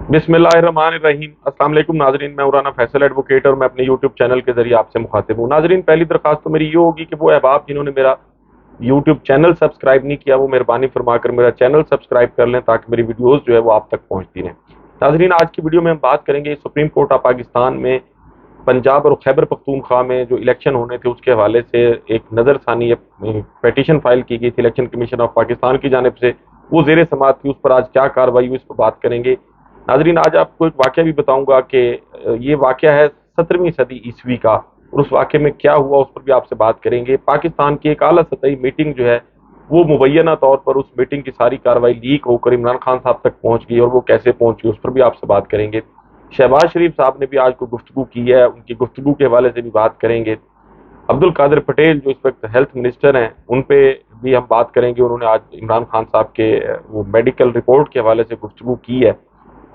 बिस्मिल्लाहिर्रहमानिर्रहीम। अस्सलाम वालेकुम नाजरीन, मैं उराना फैसल एडवोकेट और मैं अपने यूट्यूब चैनल के जरिए आपसे मुखातिब हूँ। नाजरीन, पहली दरख्वास्त तो मेरी ये होगी कि वो अहबाब जिन्होंने मेरा यूट्यूब चैनल सब्सक्राइब नहीं किया वो मेहरबानी फरमाकर मेरा चैनल सब्सक्राइब कर लें ताकि मेरी वीडियोज़ जो है वो आप तक पहुँचती रहें। नाजरीन, आज की वीडियो में हम बात करेंगे सुप्रीम कोर्ट ऑफ पाकिस्तान में पंजाब और खैबर पख्तूनख्वा में जो इलेक्शन होने थे उसके हवाले से एक नज़रसानी पटिशन फाइल की गई थी इलेक्शन कमीशन ऑफ पाकिस्तान की जानिब से। वो जेर समात थी, उस पर आज क्या कार्रवाई हुई इस पर बात करेंगे। नाजरीन, आज आपको एक वाक़या भी बताऊंगा कि ये वाक़या है 17वीं सदी ईस्वी का, और उस वाक़े में क्या हुआ उस पर भी आपसे बात करेंगे। पाकिस्तान की एक आला सतही मीटिंग जो है वो मुबैना तौर पर उस मीटिंग की सारी कार्रवाई लीक होकर इमरान खान साहब तक पहुंच गई और वो कैसे पहुंची उस पर भी आपसे बात करेंगे। शहबाज शरीफ साहब ने भी आज कोई गुफ्तगू की है, उनकी गुफ्तगू के हवाले से भी बात करेंगे। अब्दुल कादिर पटेल जो इस वक्त हेल्थ मिनिस्टर हैं उन पे भी हम बात करेंगे। उन्होंने आज इमरान खान साहब के वो मेडिकल रिपोर्ट के हवाले से गुफ्तगू की है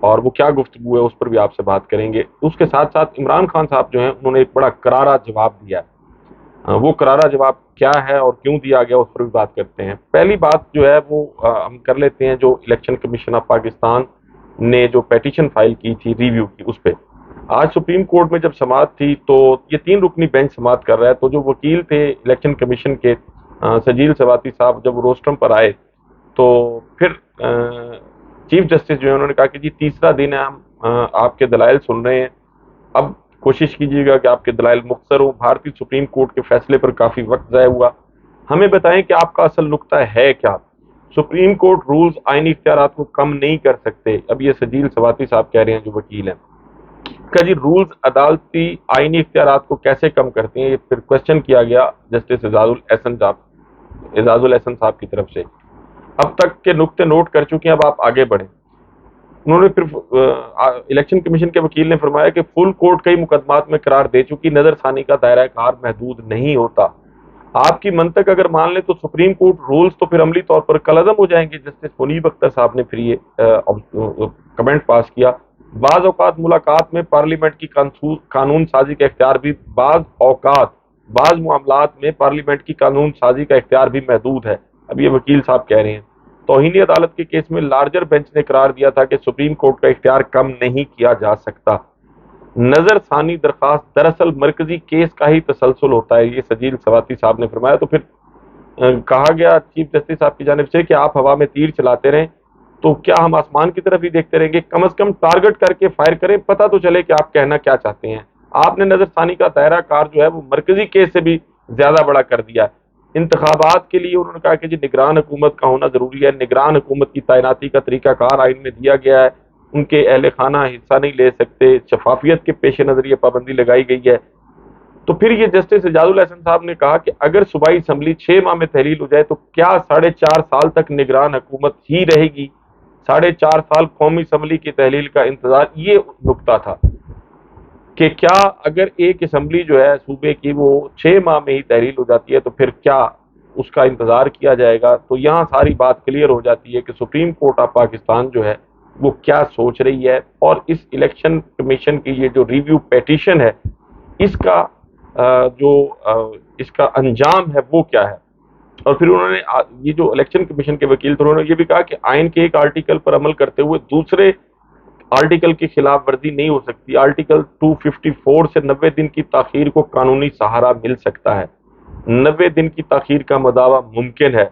और वो क्या गुफ्तगू है उस पर भी आपसे बात करेंगे। उसके साथ साथ इमरान खान साहब जो हैं उन्होंने एक बड़ा करारा जवाब दिया है। वो करारा जवाब क्या है और क्यों दिया गया उस पर भी बात करते हैं। पहली बात जो है वो हम कर लेते हैं जो इलेक्शन कमीशन ऑफ पाकिस्तान ने जो पेटिशन फाइल की थी रिव्यू की उस पर। आज सुप्रीम कोर्ट में जब समाअत थी तो ये 3 रुकनी बेंच समाअत कर रहा है, तो जो वकील थे इलेक्शन कमीशन के सजील सवाती साहब जब रोस्ट्रम पर आए तो फिर चीफ जस्टिस जो है उन्होंने कहा कि जी तीसरा दिन है, हम आपके दलाइल सुन रहे हैं, अब कोशिश कीजिएगा कि आपके दलाइल मुख्तसर हो। भारतीय सुप्रीम कोर्ट के फैसले पर काफ़ी वक्त ज़ाया हुआ, हमें बताएं कि आपका असल नुक्ता है क्या। सुप्रीम कोर्ट रूल्स आईनी इख्तियारात को कम नहीं कर सकते। अब ये सजील सवाती साहब कह रहे हैं जो वकील हैं का जी रूल्स अदालती आईनी इख्तियारात को कैसे कम करते हैं। ये फिर क्वेश्चन किया गया जस्टिस एजाजुल एहसन साहब की तरफ से। अब तक के नुक्ते नोट कर चुके हैं, अब आप आगे बढ़ें। उन्होंने फिर इलेक्शन कमीशन के वकील ने फरमाया कि फुल कोर्ट कई मुकदमात में करार दे चुकी, नजरसानी का दायरा कार महदूद नहीं होता। आपकी मंतक अगर मान ले तो सुप्रीम कोर्ट रूल्स तो फिर अमली तौर पर कलअदम हो जाएंगे। जस्टिस मुनीब अख्तर साहब ने फिर ये कमेंट पास किया। बाज औकात मुलाकात में पार्लियामेंट की कानून साजी का इख्तियार भी बाज मामलात में पार्लियामेंट की कानून साजी का इख्तियार भी महदूद है। अब ये वकील साहब कह रहे हैं। तौहीनी अदालत के केस में लार्जर बेंच ने करार दिया था कि सुप्रीम कोर्ट का इख्तियार कम नहीं किया जा सकता। नजर सानी दरखास्त दरअसल मरकजी केस का ही तसलसल होता है, ये सजील सवाती साहब ने फरमाया। तो फिर कहा गया चीफ जस्टिस साहब की जानिब से कि आप हवा में तीर चलाते रहें तो क्या हम आसमान की तरफ ही देखते रहेंगे, कम से कम टारगेट करके फायर करें, पता तो चले कि आप कहना क्या चाहते हैं। आपने नजरसानी का दायरा कार जो है वो मरकजी केस से भी ज्यादा बड़ा कर दिया। इंतखाबात के लिए उन्होंने कहा कि जी निगरान हुकूमत का होना जरूरी है, निगरान हुकूमत की तैनाती का तरीकाकार आइन में दिया गया है, उनके अहल खाना हिस्सा नहीं ले सकते, शफाफियत के पेश नजर पाबंदी लगाई गई है। तो फिर ये जस्टिस एजाजुल एहसन साहब ने कहा कि अगर सूबाई असम्बली 6 माह में तहलील हो जाए तो क्या 4.5 साल तक निगरान हुकूमत ही रहेगी। 4.5 साल कौमी असम्बली की तहलील का इंतजार, ये नुकता था कि क्या अगर एक असम्बली जो है सूबे की वो 6 माह में ही तहलील हो जाती है तो फिर क्या उसका इंतजार किया जाएगा। तो यहाँ सारी बात क्लियर हो जाती है कि सुप्रीम कोर्ट ऑफ पाकिस्तान जो है वो क्या सोच रही है और इस इलेक्शन कमीशन की ये जो रिव्यू पेटिशन है इसका इसका अंजाम है वो क्या है। और फिर उन्होंने ये जो इलेक्शन कमीशन के वकील थे उन्होंने ये भी कहा कि आइन के एक आर्टिकल पर अमल करते हुए दूसरे आर्टिकल की खिलाफ वर्जी नहीं हो सकती। आर्टिकल 254 से 90 दिन की ताखीर को कानूनी सहारा मिल सकता है, 90 दिन की ताखीर का मदावा मुमकिन है।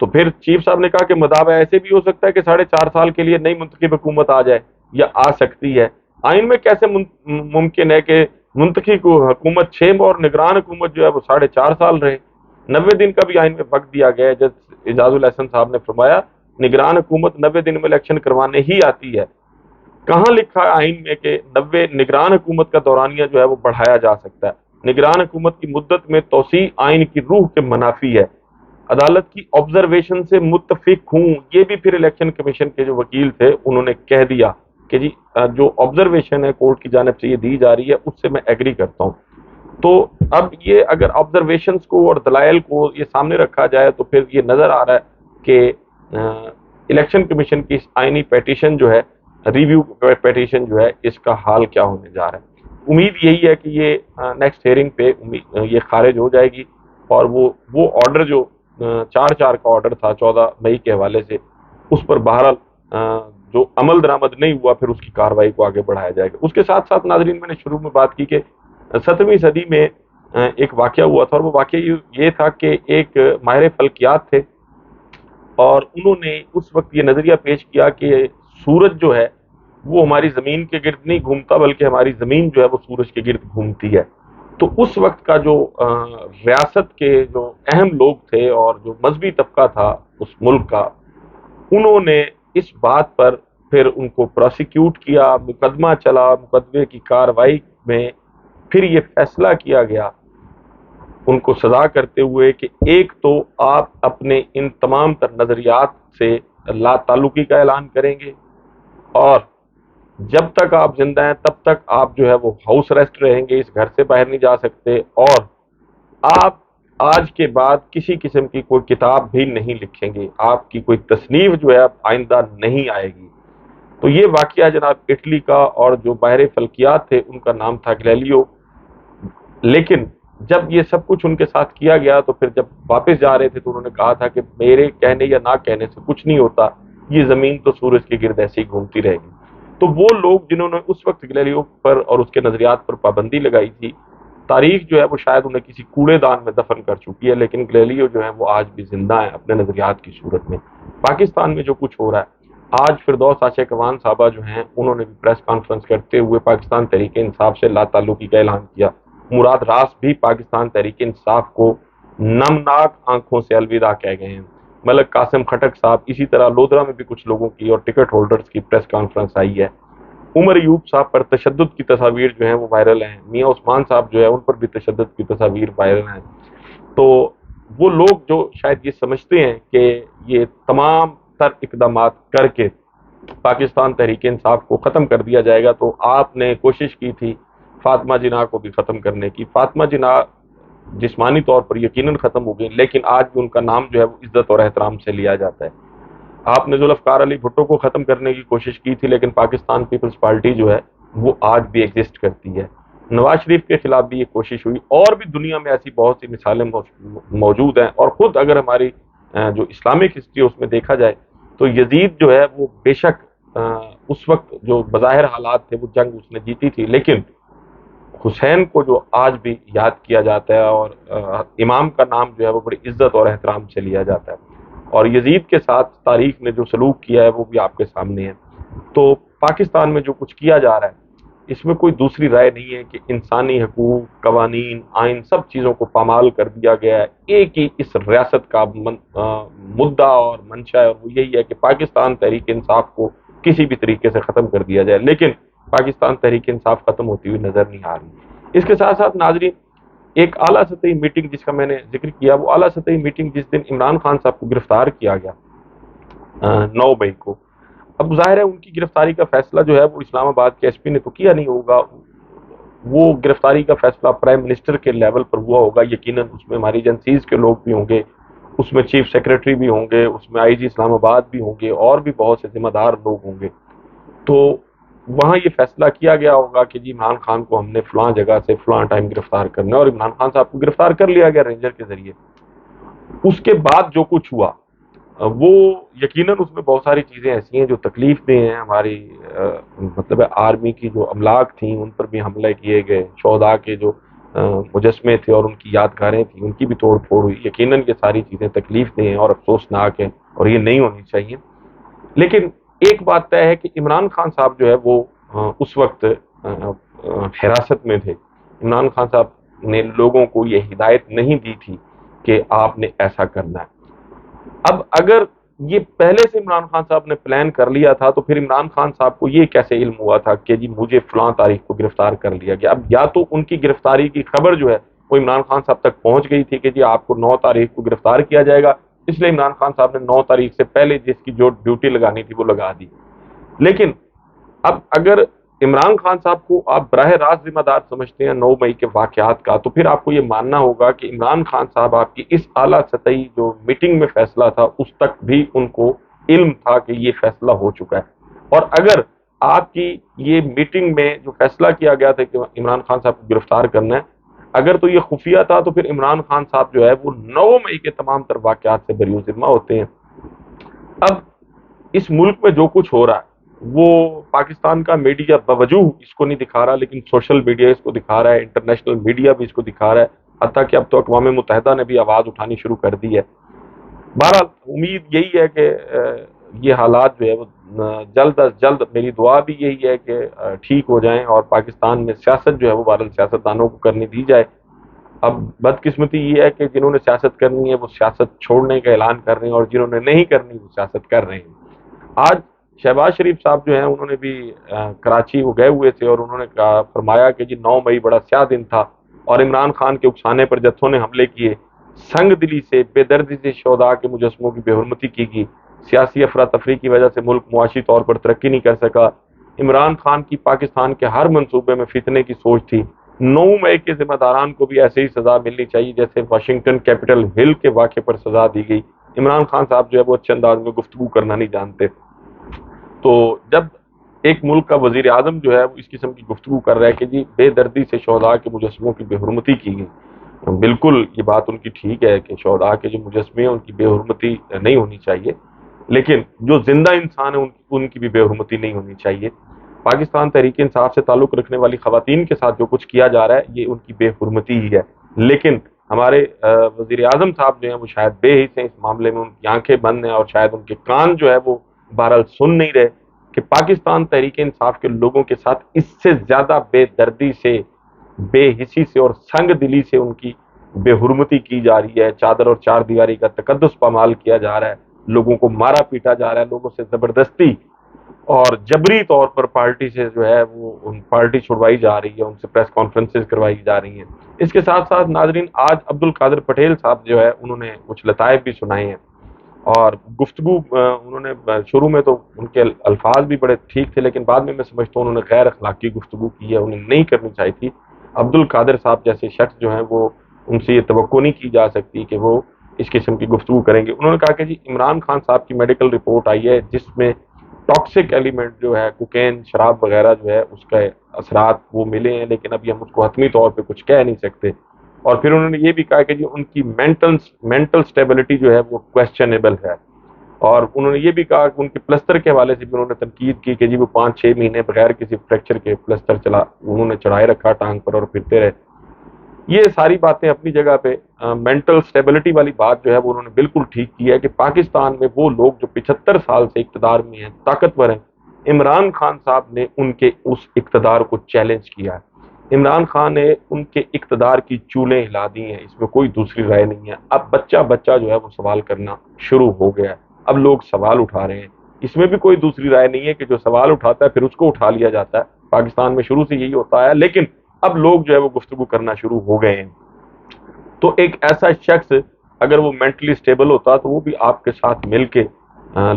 तो फिर चीफ साहब ने कहा कि मदावा ऐसे भी हो सकता है कि 4.5 साल के लिए नई मुंतखब हुकूमत आ जाए या आ सकती है। आइन में कैसे मुमकिन है कि मुंतखब हुकूमत 6 माह और निगरान हुकूमत जो है वो 4.5 साल रहे। 90 दिन का भी आइन में वक्त दिया गया है। जज एजाजुल एहसन साहब ने फरमाया निगरान हुकूमत 90 दिन में इलेक्शन करवाने ही आती है। कहाँ लिखा है आइन में कि 90 निगरान हुकूमत का दौरानिया जो है वो बढ़ाया जा सकता है। निगरान हुकूमत की मुद्दत में तोसी आइन की रूह के मुनाफी है। अदालत की ऑब्जर्वेशन से मुत्तफिक हूँ, ये भी फिर इलेक्शन कमीशन के जो वकील थे उन्होंने कह दिया कि जी जो ऑब्जर्वेशन है कोर्ट की जानिब से ये दी जा रही है उससे मैं एग्री करता हूँ। तो अब ये अगर ऑब्जर्वेशंस को और दलाइल को ये सामने रखा जाए तो फिर ये नजर आ रहा है कि इलेक्शन कमीशन की आईनी पेटिशन जो है रिव्यू पेटिशन जो है इसका हाल क्या होने जा रहा है। उम्मीद यही है कि ये नेक्स्ट हेयरिंग पे ये खारिज हो जाएगी और वो ऑर्डर जो 4/4 का ऑर्डर था 14 मई के हवाले से उस पर बहरहाल जो अमल दरामद नहीं हुआ फिर उसकी कार्रवाई को आगे बढ़ाया जाएगा। उसके साथ साथ नाजरीन, मैंने शुरू में बात की कि 7वीं सदी में एक वाकया हुआ था, और वो वाकया ये था कि एक माहिर फल्कियात थे, और उन्होंने उस वक्त ये नज़रिया पेश किया कि सूरज जो है वो हमारी ज़मीन के गिर्द नहीं घूमता, बल्कि हमारी ज़मीन जो है वो सूरज के गिर्द घूमती है। तो उस वक्त का जो रियासत के जो अहम लोग थे और जो मजहबी तबका था उस मुल्क का, उन्होंने इस बात पर फिर उनको प्रोसिक्यूट किया, मुकदमा चला, मुकदमे की कार्रवाई में फिर ये फैसला किया गया उनको सजा करते हुए कि एक तो आप अपने इन तमाम तर नज़रियात से ला ताल्लुकी का ऐलान करेंगे, और जब तक आप जिंदा हैं तब तक आप जो है वो हाउस अरेस्ट रहेंगे, इस घर से बाहर नहीं जा सकते, और आप आज के बाद किसी किस्म की कोई किताब भी नहीं लिखेंगे, आपकी कोई तसनीफ जो है आइंदा नहीं आएगी। तो ये वाकया जनाब इटली का, और जो बाहर फल्कियात थे उनका नाम था गैलीलियो। लेकिन जब ये सब कुछ उनके साथ किया गया तो फिर जब वापस जा रहे थे तो उन्होंने कहा था कि मेरे कहने या ना कहने से कुछ नहीं होता, ये ज़मीन तो सूरज के गिर्द ऐसे ही घूमती रहेगी। तो वो लोग जिन्होंने उस वक्त गैलीलियो पर और उसके नज़रियात पर पाबंदी लगाई थी, तारीख जो है वो शायद उन्हें किसी कूड़ेदान में दफन कर चुकी है, लेकिन गैलीलियो जो है वो आज भी जिंदा है अपने नज़रियात की सूरत में। पाकिस्तान में जो कुछ हो रहा है आज, फिरदौस आशिक अवान साहबा जो हैं उन्होंने भी प्रेस कॉन्फ्रेंस करते हुए पाकिस्तान तहरीक इंसाफ से ला ताल्लुकी का ऐलान किया। मुराद रास भी पाकिस्तान तहरीक इंसाफ को नमनाक आंखों से अलविदा कह गए हैं। मलक कासिम खटक साहब, इसी तरह लोधरा में भी कुछ लोगों की और टिकट होल्डर्स की प्रेस कॉन्फ्रेंस आई है। उमर यूब साहब पर तशद्दुद की तस्वीर जो है वो वायरल हैं। मियाँ उस्मान साहब जो है उन पर भी तशद्दुद की तस्वीर वायरल हैं। तो वो लोग जो शायद ये समझते हैं कि ये तमाम तर इकदाम करके पाकिस्तान तहरीक इंसाफ को ख़त्म कर दिया जाएगा, तो आपने कोशिश की थी फातिमा जिन्ना को भी ख़त्म करने की। फातिमा जिन्ना जिस्मानी तौर पर यकीनन ख़त्म हो गई, लेकिन आज भी उनका नाम जो है वो इज़्ज़त और एहतराम से लिया जाता है। आपने जुल्फ़कार अली भुट्टो को ख़त्म करने की कोशिश की थी, लेकिन पाकिस्तान पीपल्स पार्टी जो है वो आज भी एग्जिस्ट करती है। नवाज शरीफ के खिलाफ भी ये कोशिश हुई, और भी दुनिया में ऐसी बहुत सी मिसालें मौजूद हैं। और ख़ुद अगर हमारी जो इस्लामिक हिस्ट्री है उसमें देखा जाए तो यजीद जो है वो बेशक उस वक्त जो बज़ाहिर हालात थे वो जंग उसने जीती थी, लेकिन हुसैन को जो आज भी याद किया जाता है, और इमाम का नाम जो है वो बड़ी इज्जत और एहतराम से लिया जाता है, और यजीद के साथ तारीख ने जो सलूक किया है वो भी आपके सामने है। तो पाकिस्तान में जो कुछ किया जा रहा है इसमें कोई दूसरी राय नहीं है कि इंसानी हकूक, कवानीन, आइन, सब चीज़ों को पामाल कर दिया गया है। एक ही इस रियासत का मुद्दा और मंशा है, और वो यही है कि पाकिस्तान तहरीक इंसाफ को किसी भी तरीके से ख़त्म कर दिया जाए, लेकिन पाकिस्तान तहरीक इंसाफ ख़त्म होती हुई नज़र नहीं आ रही। इसके साथ साथ नाजरीन, एक आला सतही मीटिंग जिसका मैंने जिक्र किया, वो आला सतही मीटिंग जिस दिन इमरान खान साहब को गिरफ्तार किया गया 9 मई को, अब जाहिर है उनकी गिरफ्तारी का फैसला जो है वो इस्लामाबाद के एसपी ने तो किया नहीं होगा, वो गिरफ्तारी का फैसला प्राइम मिनिस्टर के लेवल पर हुआ होगा। यकीनन उसमें हमारी एजेंसीज के लोग भी होंगे, उसमें चीफ सेक्रेटरी भी होंगे, उसमें आईजी इस्लामाबाद भी होंगे, और भी बहुत से जिम्मेदार लोग होंगे। तो वहाँ ये फैसला किया गया होगा कि जी इमरान खान को हमने फलां जगह से फलां टाइम गिरफ्तार करना है, और इमरान खान साहब को गिरफ्तार कर लिया गया रेंजर के जरिए। उसके बाद जो कुछ हुआ वो यकीनन उसमें बहुत सारी चीज़ें ऐसी हैं जो तकलीफ दे हैं। हमारी मतलब आर्मी की जो अमलाक थी उन पर भी हमले किए गए, शोहदा के जो मुजस्मे थे और उनकी यादगारें थी उनकी भी तोड़ फोड़ हुई। यकीनन ये सारी चीज़ें तकलीफ दे हैं और अफसोसनाक हैं, और ये नहीं होनी चाहिए। लेकिन एक बात तय है कि इमरान खान साहब जो है वो उस वक्त हिरासत में थे। इमरान खान साहब ने लोगों को ये हिदायत नहीं दी थी कि आपने ऐसा करना है। अब अगर ये पहले से इमरान खान साहब ने प्लान कर लिया था तो फिर इमरान खान साहब को ये कैसे इल्म हुआ था कि जी मुझे फलां तारीख को गिरफ्तार कर लिया गया। अब या तो उनकी गिरफ्तारी की खबर जो है वो इमरान खान साहब तक पहुंच गई थी कि जी आपको 9 तारीख को गिरफ्तार किया जाएगा, इसलिए इमरान खान साहब ने 9 तारीख से पहले जिसकी जो ड्यूटी लगानी थी वो लगा दी। लेकिन अब अगर इमरान खान साहब को आप बराह रास्त जिम्मेदार समझते हैं 9 मई के वाकयात का, तो फिर आपको ये मानना होगा कि इमरान खान साहब आपकी इस आला सतही जो मीटिंग में फैसला था उस तक भी उनको इल्म था कि ये फैसला हो चुका है। और अगर आपकी ये मीटिंग में जो फैसला किया गया था कि इमरान खान साहब को गिरफ्तार करना है, अगर तो ये खुफिया था तो फिर इमरान खान साहब जो है वो 9 मई के तमाम तर वाकयात से बरी जिम्मा होते हैं। अब इस मुल्क में जो कुछ हो रहा है وہ پاکستان کا میڈیا بوجہ اس کو نہیں دکھا رہا، لیکن سوشل میڈیا اس کو دکھا رہا ہے، انٹرنیشنل میڈیا بھی اس کو دکھا رہا ہے، حتیٰ کہ اب تو اقوام متحدہ نے بھی آواز اٹھانی شروع کر دی ہے۔ بہرحال امید یہی ہے کہ یہ حالات جو ہے وہ جلد از جلد، میری دعا بھی یہی ہے کہ ٹھیک ہو جائیں اور پاکستان میں سیاست جو ہے وہ بہرحال سیاستدانوں کو کرنی دی جائے۔ اب بدقسمتی یہ ہے کہ جنہوں نے سیاست کرنی ہے وہ سیاست چھوڑنے کا اعلان کر رہے ہیں، اور جنہوں نے نہیں کرنی وہ سیاست کر رہے ہیں۔ آج شہباز شریف صاحب جو ہیں انہوں نے بھی کراچی وہ گئے ہوئے تھے، اور انہوں نے فرمایا کہ جی 9 مئی بڑا سیاہ دن تھا، اور عمران خان کے اکسانے پر جتھوں نے حملے کیے، سنگ دلی سے بے دردی سے شہداء کے مجسموں کی بے حرمتی کی گئی، سیاسی افراتفری کی وجہ سے ملک معاشی طور پر ترقی نہیں کر سکا، عمران خان کی پاکستان کے ہر منصوبے میں فتنے کی سوچ تھی۔ 9 مئی کے ذمہ داران کو بھی ایسے ہی سزا ملنی چاہیے جیسے واشنگٹن کیپٹل ہل کے واقعے پر سزا دی گئی۔ عمران خان صاحب جو ہے وہ اچھے انداز میں گفتگو کرنا نہیں جانتے، تو جب ایک ملک کا وزیر اعظم جو ہے وہ اس قسم کی گفتگو کر رہا ہے کہ جی بے دردی سے شہداء کے مجسموں کی بے حرمتی کی گئی، بالکل یہ بات ان کی ٹھیک ہے کہ شہداء کے جو مجسمے ہیں ان کی بے حرمتی نہیں ہونی چاہیے، لیکن جو زندہ انسان ہیں ان کی بھی بے حرمتی نہیں ہونی چاہیے۔ پاکستان تحریک انصاف سے تعلق رکھنے والی خواتین کے ساتھ جو کچھ کیا جا رہا ہے یہ ان کی بے حرمتی ہی ہے، لیکن ہمارے وزیر اعظم صاحب جو ہیں وہ شاید بے حس ہیں اس معاملے میں، ان کی آنکھیں بند ہیں اور شاید ان کے کان جو ہے وہ بہرحال سن نہیں رہے کہ پاکستان تحریک انصاف کے لوگوں کے ساتھ اس سے زیادہ بے دردی سے، بے حسی سے اور سنگ دلی سے ان کی بے حرمتی کی جا رہی ہے، چادر اور چار دیواری کا تقدس پامال کیا جا رہا ہے، لوگوں کو مارا پیٹا جا رہا ہے، لوگوں سے زبردستی اور جبری طور پر پارٹی سے جو ہے وہ ان پارٹی چھڑوائی جا رہی ہے، ان سے پریس کانفرنسز کروائی جا رہی ہیں۔ اس کے ساتھ ساتھ ناظرین آج عبد القادر پٹیل صاحب جو ہے انہوں نے کچھ لطائف بھی سنائے ہیں، اور گفتگو انہوں نے شروع میں تو ان کے الفاظ بھی بڑے ٹھیک تھے، لیکن بعد میں سمجھتا ہوں انہوں نے غیر اخلاقی گفتگو کی ہے، انہیں نہیں کرنی چاہیے تھی۔ عبد القادر صاحب جیسے شخص جو ہیں وہ ان سے یہ توقع نہیں کی جا سکتی کہ وہ اس قسم کی گفتگو کریں گے۔ انہوں نے کہا کہ جی عمران خان صاحب کی میڈیکل رپورٹ آئی ہے جس میں ٹاکسک ایلیمنٹ جو ہے کوکین شراب وغیرہ جو ہے اس کا اثرات وہ ملے ہیں، لیکن ابھی ہم اس کو حتمی طور پہ کچھ کہہ نہیں سکتے۔ اور پھر انہوں نے یہ بھی کہا کہ جی ان کی مینٹل سٹیبلٹی جو ہے وہ کویسچنیبل ہے، اور انہوں نے یہ بھی کہا کہ ان کے پلسٹر کے حوالے سے بھی انہوں نے تنقید کی کہ جی وہ 5-6 مہینے بغیر کسی فریکچر کے پلسٹر انہوں نے چڑھائے رکھا ٹانگ پر اور پھرتے رہے۔ یہ ساری باتیں اپنی جگہ پہ، مینٹل سٹیبلٹی والی بات جو ہے وہ انہوں نے بالکل ٹھیک کی ہے کہ پاکستان میں وہ لوگ جو 75 سال سے اقتدار میں ہیں، طاقتور ہیں، عمران خان صاحب نے ان کے اس اقتدار کو چیلنج کیا ہے، عمران خان نے ان کے اقتدار کی چولیں ہلا دی ہیں، اس میں کوئی دوسری رائے نہیں ہے۔ اب بچہ بچہ جو ہے وہ سوال کرنا شروع ہو گیا ہے، اب لوگ سوال اٹھا رہے ہیں، اس میں بھی کوئی دوسری رائے نہیں ہے کہ جو سوال اٹھاتا ہے پھر اس کو اٹھا لیا جاتا ہے، پاکستان میں شروع سے یہی ہوتا ہے، لیکن اب لوگ جو ہے وہ گفتگو کرنا شروع ہو گئے ہیں۔ تو ایک ایسا شخص اگر وہ مینٹلی سٹیبل ہوتا تو وہ بھی آپ کے ساتھ مل کے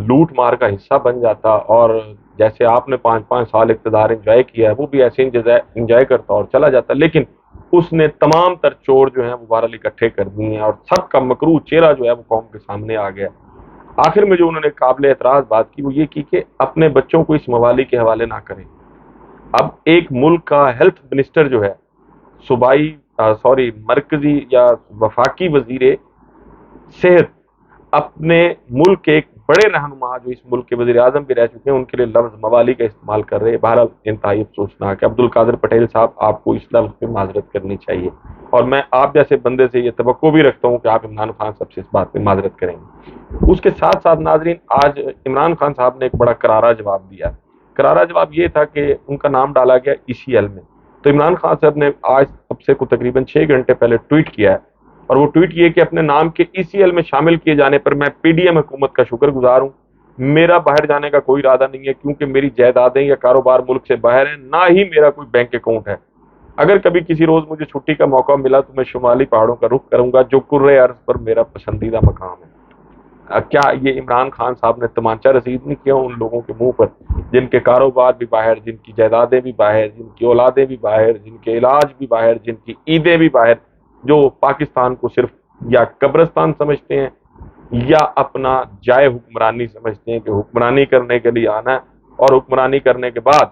لوٹ مار کا حصہ بن جاتا، اور جیسے آپ نے 5-5 سال اقتدار انجوائے کیا ہے وہ بھی ایسے انجوائے کرتا اور چلا جاتا، لیکن اس نے تمام تر چور جو ہیں وہ بہرحال اکٹھے کر دیے ہیں، اور سب کا مکروہ چہرہ جو ہے وہ قوم کے سامنے آ گیا۔ آخر میں جو انہوں نے قابل اعتراض بات کی وہ یہ کی کہ اپنے بچوں کو اس موالی کے حوالے نہ کریں۔ اب ایک ملک کا ہیلتھ منسٹر جو ہے، صوبائی مرکزی یا وفاقی وزیر صحت، اپنے ملک کے ایک بڑے رہنما جو اس ملک کے وزیر اعظم بھی رہ چکے ہیں ان کے لیے لفظ موالی کا استعمال کر رہے ہیں، بہرحال انتہائی افسوسناک ہے۔ عبد القادر پٹیل صاحب آپ کو اس لفظ پہ معذرت کرنی چاہیے، اور میں آپ جیسے بندے سے یہ توقع بھی رکھتا ہوں کہ آپ عمران خان صاحب سے اس بات پہ معذرت کریں گے۔ اس کے ساتھ ساتھ ناظرین آج عمران خان صاحب نے ایک بڑا کرارا جواب دیا۔ کرارا جواب یہ تھا کہ ان کا نام ڈالا گیا ECL میں، تو عمران خان صاحب نے آج اب سے تقریباً 6 گھنٹے پہلے ٹویٹ کیا ہے، اور وہ ٹویٹ یہ کہ اپنے نام کے ECL میں شامل کیے جانے پر میں PDM حکومت کا شکر گزار ہوں، میرا باہر جانے کا کوئی ارادہ نہیں ہے کیونکہ میری جائیدادیں یا کاروبار ملک سے باہر ہیں، نہ ہی میرا کوئی بینک اکاؤنٹ ہے۔ اگر کبھی کسی روز مجھے چھٹی کا موقع ملا تو میں شمالی پہاڑوں کا رخ کروں گا جو کرۂ ارض پر میرا پسندیدہ مقام ہے۔ کیا یہ عمران خان صاحب نے تمانچہ رسید نہیں کیا ان لوگوں کے منہ پر جن کے کاروبار بھی باہر، جن کی جائیدادیں بھی باہر، جن کی اولادیں بھی باہر، جن کے علاج بھی باہر، جن کی عیدیں بھی باہر، جو پاکستان کو صرف یا قبرستان سمجھتے ہیں یا اپنا جائے حکمرانی سمجھتے ہیں کہ حکمرانی کرنے کے لیے آنا ہے اور حکمرانی کرنے کے بعد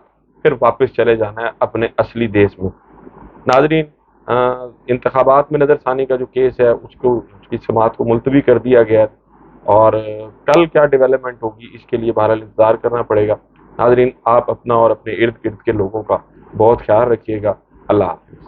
پھر واپس چلے جانا ہے اپنے اصلی دیش میں۔ ناظرین انتخابات میں نظر ثانی کا جو کیس ہے اس کی سماعت کو ملتوی کر دیا گیا ہے، اور کل کیا ڈیولپمنٹ ہوگی اس کے لیے بہرحال انتظار کرنا پڑے گا۔ नाज़रीन आप अपना और अपने इर्द गिर्द के लोगों का बहुत ख्याल रखिएगा। अल्लाह हाफ़िज़।